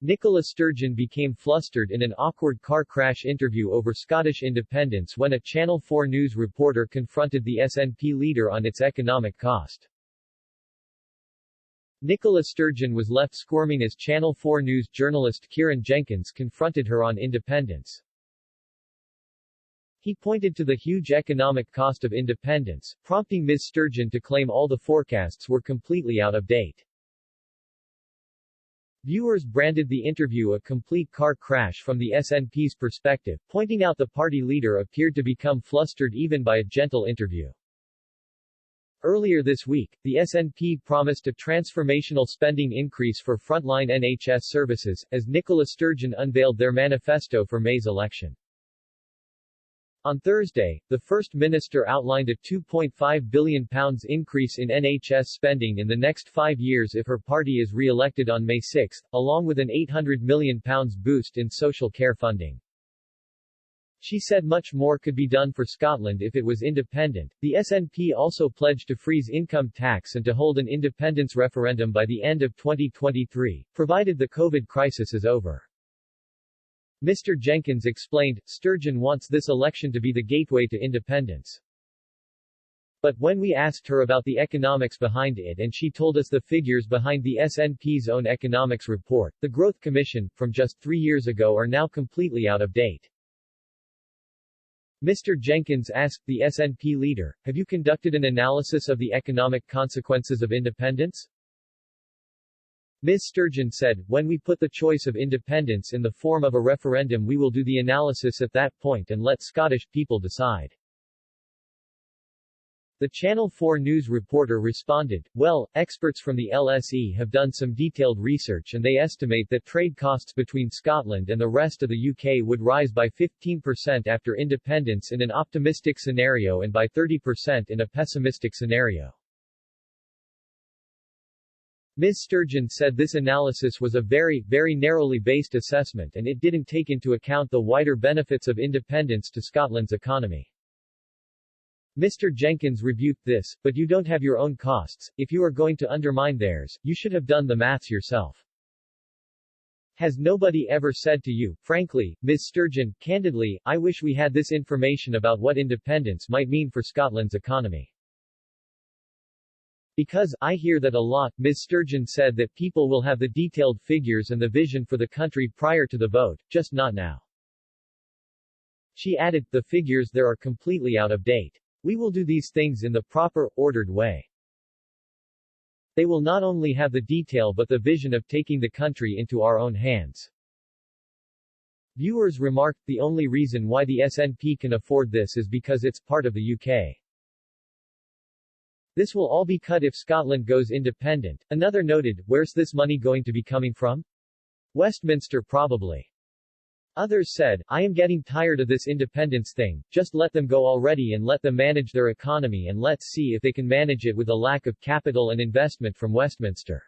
Nicola Sturgeon became flustered in an awkward car crash interview over Scottish independence when a Channel 4 News reporter confronted the SNP leader on its economic cost. Nicola Sturgeon was left squirming as Channel 4 News journalist Kieran Jenkins confronted her on independence. He pointed to the huge economic cost of independence, prompting Ms. Sturgeon to claim all the forecasts were completely out of date. Viewers branded the interview a complete car crash from the SNP's perspective, pointing out the party leader appeared to become flustered even by a gentle interview. Earlier this week, the SNP promised a transformational spending increase for frontline NHS services, as Nicola Sturgeon unveiled their manifesto for May's election. On Thursday, the First Minister outlined a £2.5 billion increase in NHS spending in the next 5 years if her party is re-elected on May 6, along with an £800 million boost in social care funding. She said much more could be done for Scotland if it was independent. The SNP also pledged to freeze income tax and to hold an independence referendum by the end of 2023, provided the COVID crisis is over. Mr. Jenkins explained, Sturgeon wants this election to be the gateway to independence. But when we asked her about the economics behind it and she told us the figures behind the SNP's own economics report, the Growth Commission, from just 3 years ago are now completely out of date. Mr. Jenkins asked the SNP leader, have you conducted an analysis of the economic consequences of independence? Ms. Sturgeon said, when we put the choice of independence in the form of a referendum we will do the analysis at that point and let Scottish people decide. The Channel 4 News reporter responded, well, experts from the LSE have done some detailed research and they estimate that trade costs between Scotland and the rest of the UK would rise by 15% after independence in an optimistic scenario and by 30% in a pessimistic scenario. Ms. Sturgeon said this analysis was a very narrowly based assessment and it didn't take into account the wider benefits of independence to Scotland's economy. Mr. Jenkins rebuked this, but you don't have your own costs, if you are going to undermine theirs, you should have done the maths yourself. Has nobody ever said to you, frankly, Ms. Sturgeon, candidly, I wish we had this information about what independence might mean for Scotland's economy? Because, I hear that a lot, Ms. Sturgeon said that people will have the detailed figures and the vision for the country prior to the vote, just not now. She added, the figures there are completely out of date. We will do these things in the proper, ordered way. They will not only have the detail but the vision of taking the country into our own hands. Viewers remarked, the only reason why the SNP can afford this is because it's part of the UK. This will all be cut if Scotland goes independent. Another noted, where's this money going to be coming from? Westminster probably. Others said, I am getting tired of this independence thing, just let them go already and let them manage their economy and let's see if they can manage it with a lack of capital and investment from Westminster.